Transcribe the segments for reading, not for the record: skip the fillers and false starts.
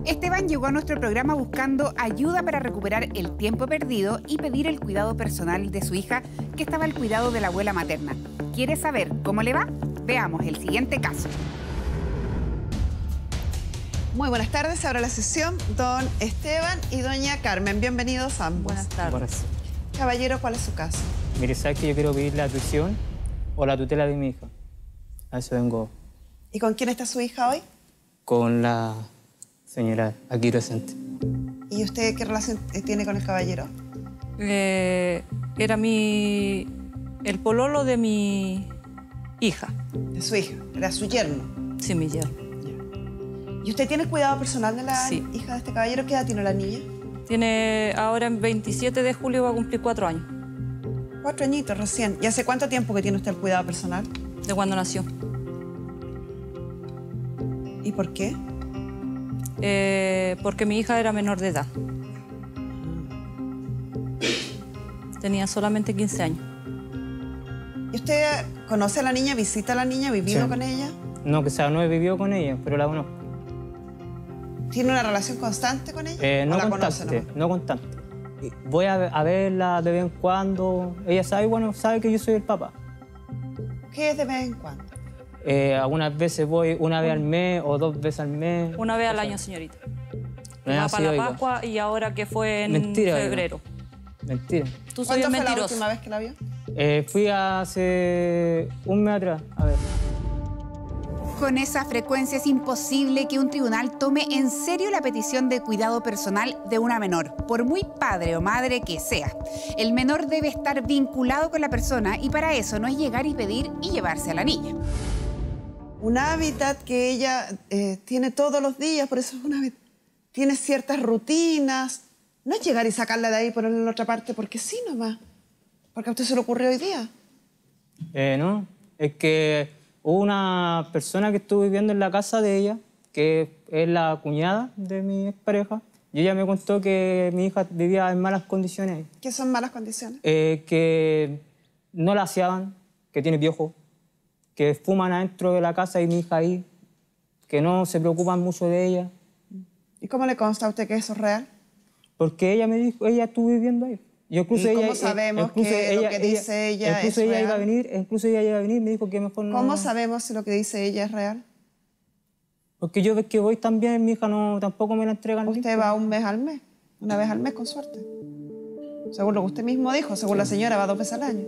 Esteban llegó a nuestro programa buscando ayuda para recuperar el tiempo perdido y pedir el cuidado personal de su hija, que estaba al cuidado de la abuela materna. ¿Quiere saber cómo le va? Veamos el siguiente caso. Muy buenas tardes, ahora la sesión, don Esteban y doña Carmen. Bienvenidos ambos. Buenas tardes. Buenas. Caballero, ¿cuál es su caso? Mire, ¿sabes que yo quiero pedir la tuición o la tutela de mi hija? A eso vengo. ¿Y con quién está su hija hoy? Con la señora aquí presente. ¿Y usted qué relación tiene con el caballero? Era el pololo de mi hija. De su hija, era su yerno. Sí, mi yerno. ¿Y usted tiene cuidado personal de la Sí. hija de este caballero? ¿Qué edad tiene la niña? Tiene ahora en 27 de julio va a cumplir 4 años. 4 añitos recién. ¿Y hace cuánto tiempo que tiene usted el cuidado personal? De cuando nació. ¿Y por qué? Porque mi hija era menor de edad. Tenía solamente 15 años. ¿Y usted conoce a la niña, visita a la niña, ha vivido Sí. con ella? No, que sea, no he vivido con ella, pero la conozco. ¿Tiene una relación constante con ella? No ¿O la conoce constante, nomás? no constante. Voy a verla de vez en cuando. Ella sabe, bueno, sabe que yo soy el papá. ¿Qué es de vez en cuando? Algunas veces voy una vez al mes o 2 veces al mes. Una vez al año, señorita. No es Va así, para la oiga. Pascua y ahora que fue en Mentira, oiga. febrero. Mentira. Tú soy el ¿Cuándo fue la mentiroso. última vez que la vio? Fui hace un mes atrás. A ver. Con esa frecuencia es imposible que un tribunal tome en serio la petición de cuidado personal de una menor, por muy padre o madre que sea. El menor debe estar vinculado con la persona y para eso no es llegar y pedir y llevarse a la niña. Un hábitat que ella tiene todos los días, por eso es un hábitat. Tiene ciertas rutinas. No es llegar y sacarla de ahí y ponerla en otra parte porque sí nomás. Porque a usted se le ocurrió hoy día. No, es que hubo una persona que estuvo viviendo en la casa de ella, que es la cuñada de mi expareja, y ella me contó que mi hija vivía en malas condiciones ahí. ¿Qué son malas condiciones? Que no la aseaban, que tiene piojos, que fuman adentro de la casa y mi hija ahí, que no se preocupan mucho de ella. ¿Y cómo le consta a usted que eso es real? Porque ella me dijo, ella estuvo viviendo ahí. Y incluso ¿Y ella, cómo sabemos incluso que lo que dice ella es incluso ella real? iba a venir, incluso ella iba a venir, me dijo que mejor no. ¿Cómo sabemos si lo que dice ella es real? Porque yo ves que voy también, mi hija no, tampoco me la entregan. Usted limpia. va una vez al mes con suerte. Según lo que usted mismo dijo, según la señora va 2 veces al año.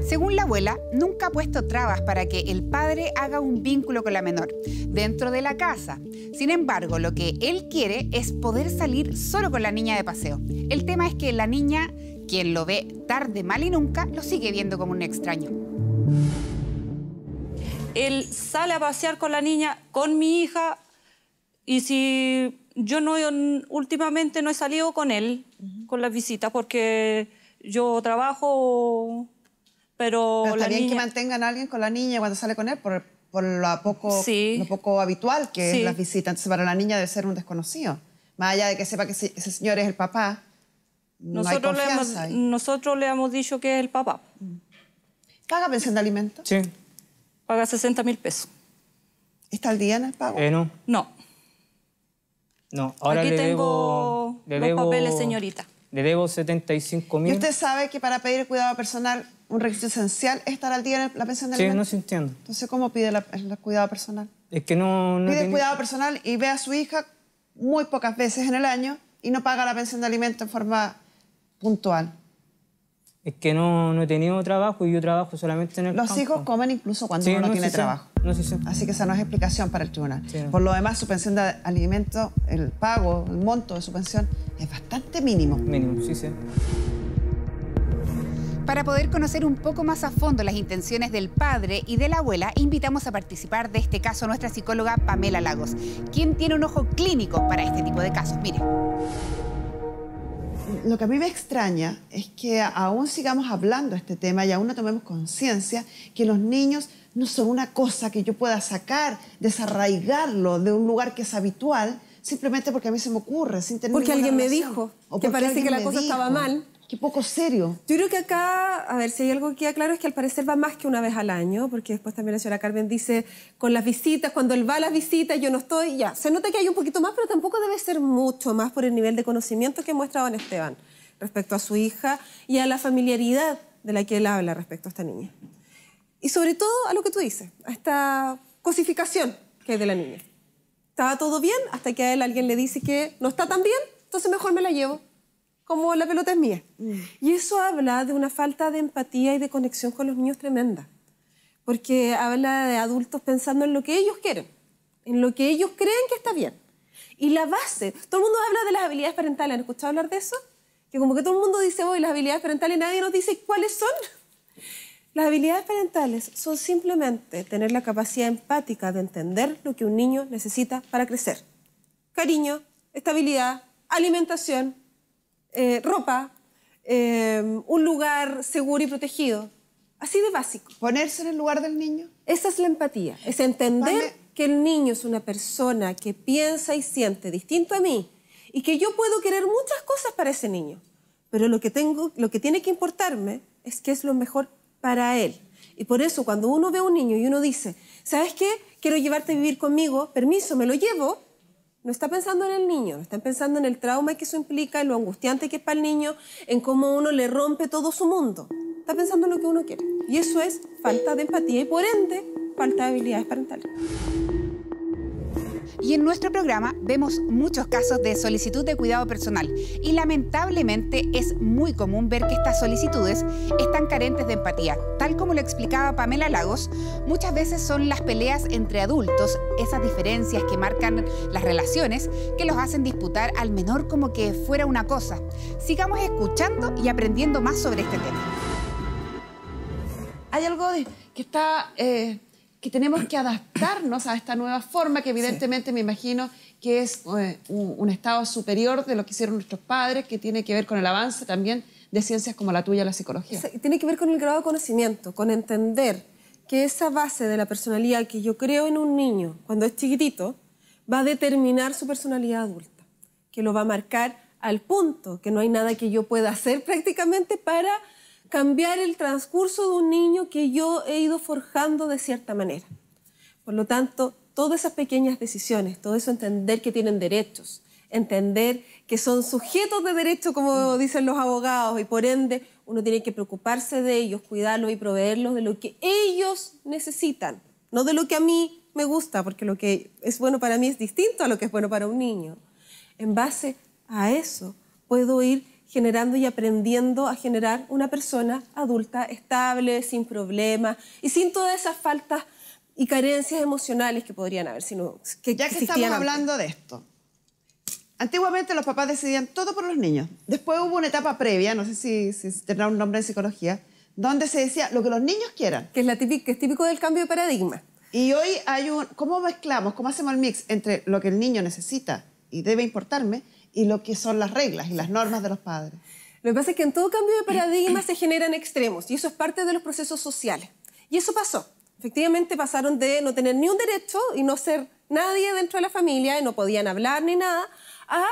Según la abuela, nunca ha puesto trabas para que el padre haga un vínculo con la menor dentro de la casa. Sin embargo, lo que él quiere es poder salir solo con la niña de paseo. El tema es que la niña, quien lo ve tarde, mal y nunca, lo sigue viendo como un extraño. Él sale a pasear con la niña, con mi hija, y si yo no últimamente no he salido con él, con las visitas, porque yo trabajo, pero Pero la está bien niña... que mantengan a alguien con la niña cuando sale con él por lo poco, Sí. lo poco habitual que Sí. es las visitas. Entonces, para la niña debe ser un desconocido. Más allá de que sepa que ese señor es el papá, no hay confianza ahí. Nosotros le hemos dicho que es el papá. ¿Paga pensión de alimentos? Sí. Paga 60.000 pesos. ¿Está al día en el pago? No. No. No. Ahora Aquí le tengo debo, los papeles, señorita. Le debo ¿Y 75.000. usted sabe que para pedir el cuidado personal un requisito esencial es estar al día en la pensión de Sí, no alimentos? se entiende. Entonces, ¿cómo pide el cuidado personal? Es que no Pide el tenía- cuidado personal y ve a su hija muy pocas veces en el año y no paga la pensión de alimentos en forma puntual. Es que no he tenido trabajo y yo trabajo solamente en el Los campo. hijos comen incluso cuando Sí, uno no tiene sí sé. trabajo. No, sí sé. Así que esa no es explicación para el tribunal. Sí, no. Por lo demás, su pensión de alimentos, el pago, el monto de su pensión es bastante mínimo. Mínimo, sí sé. Para poder conocer un poco más a fondo las intenciones del padre y de la abuela, invitamos a participar de este caso a nuestra psicóloga Pamela Lagos, quien tiene un ojo clínico para este tipo de casos. Mire. Lo que a mí me extraña es que aún sigamos hablando de este tema y aún no tomemos conciencia que los niños no son una cosa que yo pueda sacar, desarraigarlo de un lugar que es habitual, simplemente porque a mí se me ocurre, sin tener Porque ninguna alguien me relación. dijo O que porque parece que alguien la me cosa estaba dijo. mal. Qué poco serio. Yo creo que acá, a ver, si hay algo que queda claro es que al parecer va más que una vez al año, porque después también la señora Carmen dice, con las visitas, cuando él va a las visitas, yo no estoy, ya. Se nota que hay un poquito más, pero tampoco debe ser mucho más por el nivel de conocimiento que muestra don Esteban respecto a su hija y a la familiaridad de la que él habla respecto a esta niña. Y sobre todo a lo que tú dices, a esta cosificación que hay de la niña. Estaba todo bien hasta que a él alguien le dice que no está tan bien, entonces mejor me la llevo. Como la pelota es mía. Y eso habla de una falta de empatía y de conexión con los niños tremenda. Porque habla de adultos pensando en lo que ellos quieren, en lo que ellos creen que está bien. Y la base, todo el mundo habla de las habilidades parentales. ¿Han escuchado hablar de eso? Que como que todo el mundo dice, hoy las habilidades parentales, nadie nos dice cuáles son. Las habilidades parentales son simplemente tener la capacidad empática de entender lo que un niño necesita para crecer. Cariño, estabilidad, alimentación, ropa, un lugar seguro y protegido. Así de básico. Ponerse en el lugar del niño. Esa es la empatía. Es entender que el niño es una persona que piensa y siente distinto a mí y que yo puedo querer muchas cosas para ese niño. Pero lo que tiene que importarme es qué es lo mejor para él. Y por eso cuando uno ve a un niño y uno dice, ¿sabes qué? Quiero llevarte a vivir conmigo, permiso, me lo llevo. No está pensando en el niño, no está pensando en el trauma que eso implica, en lo angustiante que es para el niño, en cómo uno le rompe todo su mundo. Está pensando en lo que uno quiere. Y eso es falta de empatía y, por ende, falta de habilidades parentales. Y en nuestro programa vemos muchos casos de solicitud de cuidado personal y lamentablemente es muy común ver que estas solicitudes están carentes de empatía. Tal como lo explicaba Pamela Lagos, muchas veces son las peleas entre adultos, esas diferencias que marcan las relaciones, que los hacen disputar al menor como que fuera una cosa. Sigamos escuchando y aprendiendo más sobre este tema. Hay algo que está... que tenemos que adaptarnos a esta nueva forma, que evidentemente me imagino que es un estado superior de lo que hicieron nuestros padres, que tiene que ver con el avance también de ciencias como la tuya, la psicología. Tiene que ver con el grado de conocimiento, con entender que esa base de la personalidad que yo creo en un niño cuando es chiquitito va a determinar su personalidad adulta, que lo va a marcar al punto que no hay nada que yo pueda hacer prácticamente para cambiar el transcurso de un niño que yo he ido forjando de cierta manera. Por lo tanto, todas esas pequeñas decisiones, todo eso, entender que tienen derechos, entender que son sujetos de derecho, como dicen los abogados, y por ende uno tiene que preocuparse de ellos, cuidarlos y proveerlos de lo que ellos necesitan, no de lo que a mí me gusta, porque lo que es bueno para mí es distinto a lo que es bueno para un niño. En base a eso puedo ir generando y aprendiendo a generar una persona adulta, estable, sin problemas y sin todas esas faltas y carencias emocionales que podrían haber. Ya que estamos hablando de esto, antiguamente los papás decidían todo por los niños. Después hubo una etapa previa, no sé si tendrá un nombre en psicología, donde se decía lo que los niños quieran. Que es típico del cambio de paradigma. Y hoy hay ¿cómo mezclamos, cómo hacemos el mix entre lo que el niño necesita y debe importarme y lo que son las reglas y las normas de los padres? Lo que pasa es que en todo cambio de paradigma se generan extremos y eso es parte de los procesos sociales. Y eso pasó. Efectivamente pasaron de no tener ni un derecho y no ser nadie dentro de la familia y no podían hablar ni nada, a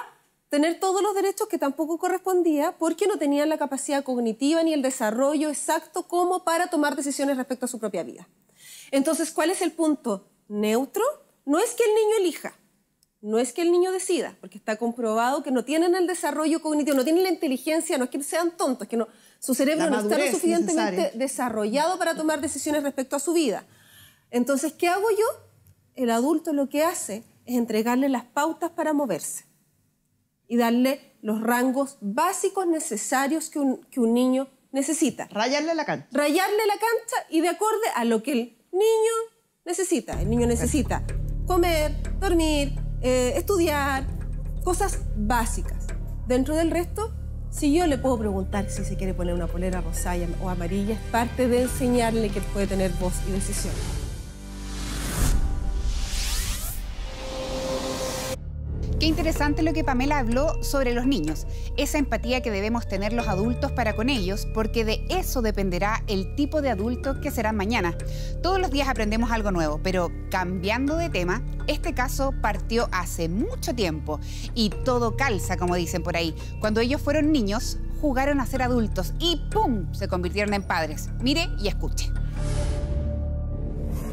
tener todos los derechos que tampoco correspondía porque no tenían la capacidad cognitiva ni el desarrollo exacto como para tomar decisiones respecto a su propia vida. Entonces, ¿cuál es el punto neutro? No es que el niño elija, no es que el niño decida, porque está comprobado que no tienen el desarrollo cognitivo, no tienen la inteligencia, no es que sean tontos, es que su cerebro no está lo suficientemente desarrollado para tomar decisiones respecto a su vida. Entonces, ¿qué hago yo? El adulto lo que hace es entregarle las pautas para moverse y darle los rangos básicos necesarios que un niño necesita. Rayarle la cancha. Rayarle la cancha y de acuerdo a lo que el niño necesita. El niño necesita comer, dormir, estudiar, cosas básicas. Dentro del resto, si yo le puedo preguntar si se quiere poner una polera rosada o amarilla, es parte de enseñarle que puede tener voz y decisión. Qué interesante lo que Pamela habló sobre los niños, esa empatía que debemos tener los adultos para con ellos, porque de eso dependerá el tipo de adulto que serán mañana. Todos los días aprendemos algo nuevo, pero cambiando de tema, este caso partió hace mucho tiempo y todo calza, como dicen por ahí. Cuando ellos fueron niños, jugaron a ser adultos y ¡pum!, se convirtieron en padres. Mire y escuche.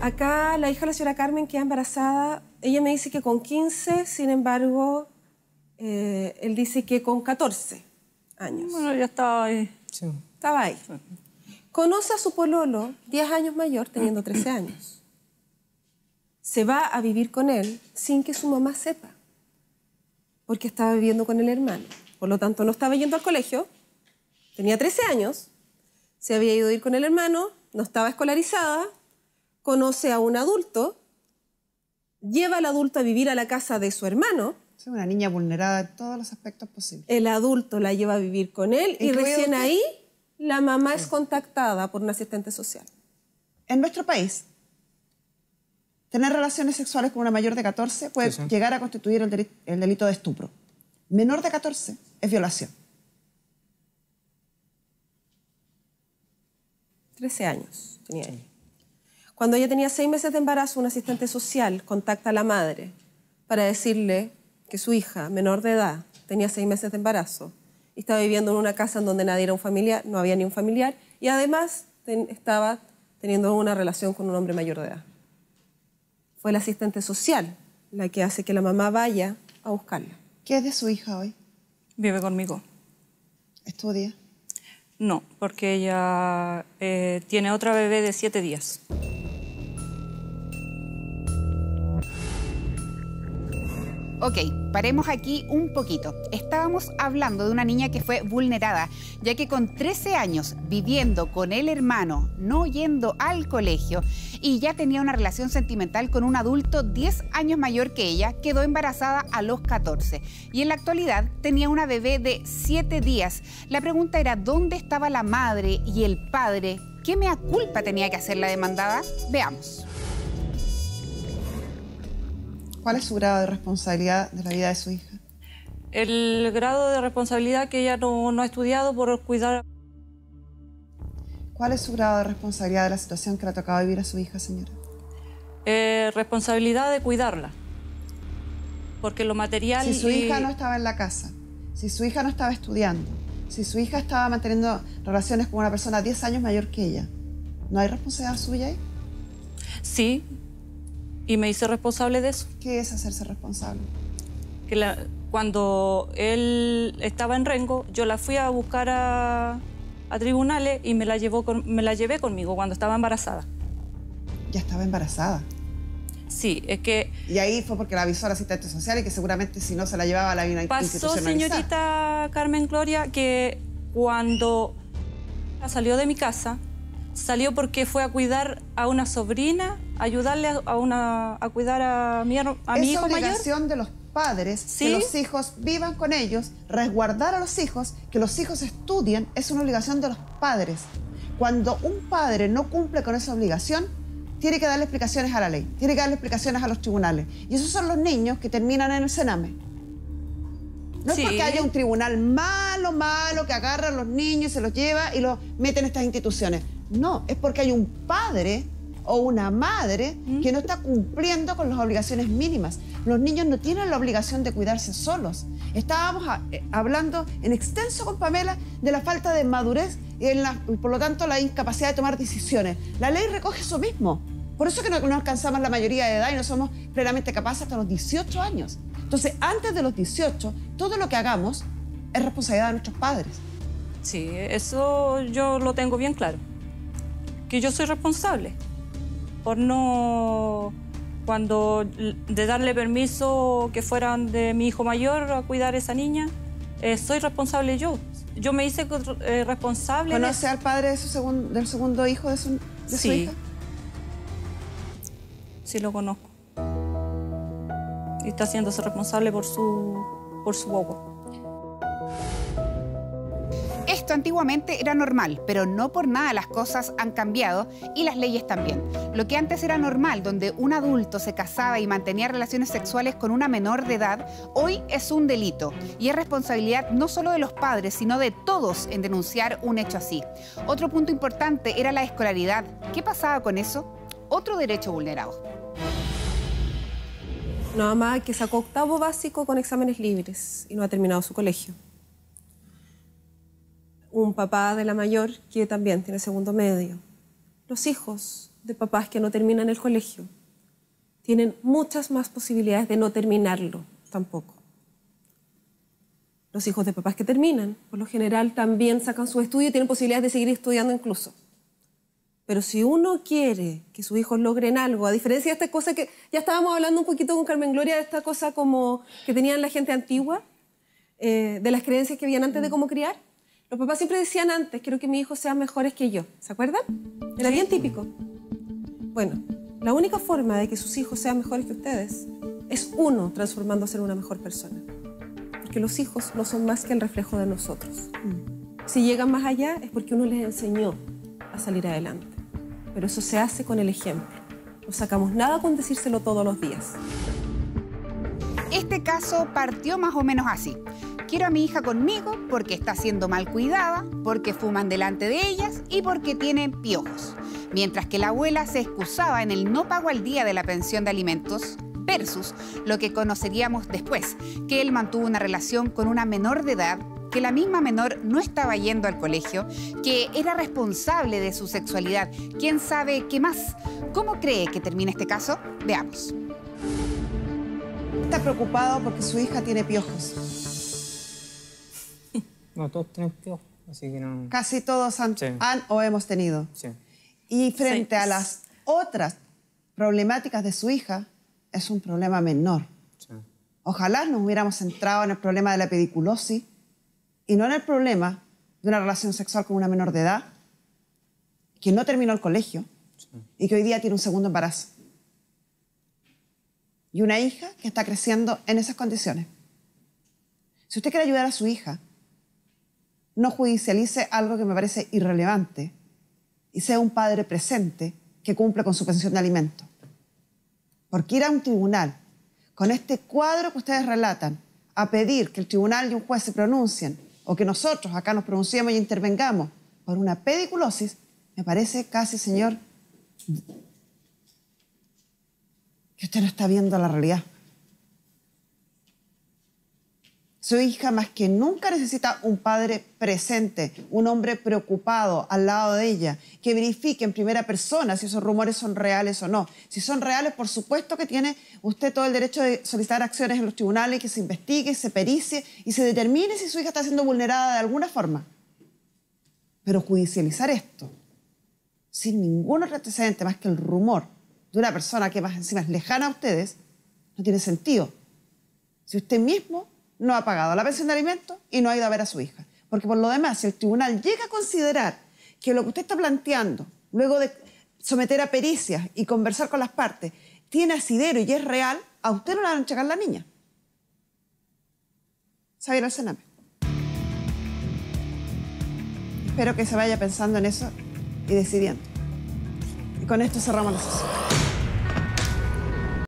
Acá la hija de la señora Carmen queda embarazada. Ella me dice que con 15, sin embargo, él dice que con 14 años. Bueno, ya estaba ahí. Sí. Estaba ahí. Conoce a su pololo, 10 años mayor, teniendo 13 años. Se va a vivir con él sin que su mamá sepa, porque estaba viviendo con el hermano. Por lo tanto, no estaba yendo al colegio, tenía 13 años, se había ido a ir con el hermano, no estaba escolarizada, conoce a un adulto, lleva al adulto a vivir a la casa de su hermano. Es una niña vulnerada en todos los aspectos posibles. El adulto la lleva a vivir con él y recién ahí la mamá es contactada por un asistente social. En nuestro país, tener relaciones sexuales con una mayor de 14 puede llegar a constituir el delito de estupro. Menor de 14 es violación. 13 años tenía ella. Cuando ella tenía 6 meses de embarazo, un asistente social contacta a la madre para decirle que su hija, menor de edad, tenía 6 meses de embarazo y estaba viviendo en una casa en donde nadie era un familiar, no había ni un familiar, y además estaba teniendo una relación con un hombre mayor de edad. Fue la asistente social la que hace que la mamá vaya a buscarla. ¿Qué es de su hija hoy? Vive conmigo. ¿Estudia? No, porque ella tiene otra bebé de 7 días. Ok, paremos aquí un poquito. Estábamos hablando de una niña que fue vulnerada, ya que con 13 años, viviendo con el hermano, no yendo al colegio, y ya tenía una relación sentimental con un adulto 10 años mayor que ella, quedó embarazada a los 14. Y en la actualidad tenía una bebé de 7 días. La pregunta era, ¿dónde estaba la madre y el padre? ¿Qué mea culpa tenía que hacer la demandada? Veamos. ¿Cuál es su grado de responsabilidad de la vida de su hija? El grado de responsabilidad que ella no ha estudiado por cuidar. ¿Cuál es su grado de responsabilidad de la situación que le ha tocado vivir a su hija, señora? Responsabilidad de cuidarla. Porque lo material... Si su hija no estaba en la casa, si su hija no estaba estudiando, si su hija estaba manteniendo relaciones con una persona 10 años mayor que ella, ¿no hay responsabilidad suya ahí? Sí, y me hice responsable de eso. ¿Qué es hacerse responsable? Que cuando él estaba en Rengo, yo la fui a buscar a tribunales y me la llevé conmigo cuando estaba embarazada. Ya estaba embarazada. Sí, es que... Y ahí fue porque la avisó al asistente social y que seguramente si no se la llevaba a la institucionalizada. Pasó, señorita Carmen Gloria, que cuando salió de mi casa, salió porque fue a cuidar a una sobrina, ayudarle a cuidar a mi hijo mayor. Es obligación de los padres ¿Sí? que los hijos vivan con ellos, resguardar a los hijos, que los hijos estudien, es una obligación de los padres. Cuando un padre no cumple con esa obligación, tiene que darle explicaciones a la ley, tiene que darle explicaciones a los tribunales. Y esos son los niños que terminan en el Sename. No es porque haya un tribunal malo, que agarra a los niños y se los lleva y los mete en estas instituciones. No, es porque hay un padre o una madre que no está cumpliendo con las obligaciones mínimas. Los niños no tienen la obligación de cuidarse solos. Estábamos hablando en extenso con Pamela de la falta de madurez y por lo tanto la incapacidad de tomar decisiones. La ley recoge eso mismo. Por eso que no alcanzamos la mayoría de edad y no somos plenamente capaces hasta los 18 años. Entonces, antes de los 18, todo lo que hagamos es responsabilidad de nuestros padres. Sí, eso yo lo tengo bien claro. Que yo soy responsable por no... Cuando de darle permiso que fueran de mi hijo mayor a cuidar a esa niña, soy responsable yo. Yo me hice responsable... ¿Conoce al padre de del segundo hijo de su hija? Sí, lo conozco. Y está haciéndose responsable por su guagua. Esto antiguamente era normal, pero no por nada las cosas han cambiado y las leyes también. Lo que antes era normal, donde un adulto se casaba y mantenía relaciones sexuales con una menor de edad, hoy es un delito y es responsabilidad no solo de los padres, sino de todos en denunciar un hecho así. Otro punto importante era la escolaridad. ¿Qué pasaba con eso? Otro derecho vulnerado. Una mamá que sacó 8º básico con exámenes libres y no ha terminado su colegio. un papá de la mayor que también tiene segundo medio. Los hijos de papás que no terminan el colegio tienen muchas más posibilidades de no terminarlo tampoco. Los hijos de papás que terminan, por lo general, también sacan su estudio y tienen posibilidades de seguir estudiando incluso. Pero si uno quiere que sus hijos logren algo, a diferencia de esta cosa que ya estábamos hablando un poquito con Carmen Gloria, de esta cosa como que tenían la gente antigua, de las creencias que habían antes de cómo criar, los papás siempre decían antes, quiero que mis hijos sean mejores que yo. ¿Se acuerdan? Era bien típico. Bueno, la única forma de que sus hijos sean mejores que ustedes es uno transformándose en una mejor persona. Porque los hijos no son más que el reflejo de nosotros. Si llegan más allá es porque uno les enseñó a salir adelante. Pero eso se hace con el ejemplo. No sacamos nada con decírselo todos los días. Este caso partió más o menos así. Quiero a mi hija conmigo porque está siendo mal cuidada, porque fuman delante de ellas y porque tiene piojos. Mientras que la abuela se excusaba en el no pago al día de la pensión de alimentos versus lo que conoceríamos después, que él mantuvo una relación con una menor de edad, que la misma menor no estaba yendo al colegio, que era responsable de su sexualidad. ¿Quién sabe qué más? ¿Cómo cree que termina este caso? Veamos. Está preocupado porque su hija tiene piojos. No, todos tienen piojos, así que no... Casi todos han Sí. o hemos tenido. Sí. Y frente Sí. a las otras problemáticas de su hija, es un problema menor. Sí. Ojalá nos hubiéramos centrado en el problema de la pediculosis y no en el problema de una relación sexual con una menor de edad que no terminó el colegio y que hoy día tiene un segundo embarazo. Y una hija que está creciendo en esas condiciones. Si usted quiere ayudar a su hija, no judicialice algo que me parece irrelevante y sea un padre presente que cumple con su pensión de alimentos. Porque ir a un tribunal con este cuadro que ustedes relatan a pedir que el tribunal y un juez se pronuncien o que nosotros acá nos pronunciemos y intervengamos por una pediculosis, me parece casi, señor, que usted no está viendo la realidad. Su hija más que nunca necesita un padre presente, un hombre preocupado al lado de ella, que verifique en primera persona si esos rumores son reales o no. Si son reales, por supuesto que tiene usted todo el derecho de solicitar acciones en los tribunales, que se investigue, se pericie y se determine si su hija está siendo vulnerada de alguna forma. Pero judicializar esto, sin ningún otro antecedente más que el rumor de una persona que más encima es lejana a ustedes, no tiene sentido. Si usted mismo no ha pagado la pensión de alimentos y no ha ido a ver a su hija. Porque por lo demás, si el tribunal llega a considerar que lo que usted está planteando, luego de someter a pericias y conversar con las partes, tiene asidero y es real, a usted no le van a entregar la niña. Se va a ir al Sename. Espero que se vaya pensando en eso y decidiendo. Y con esto cerramos la sesión.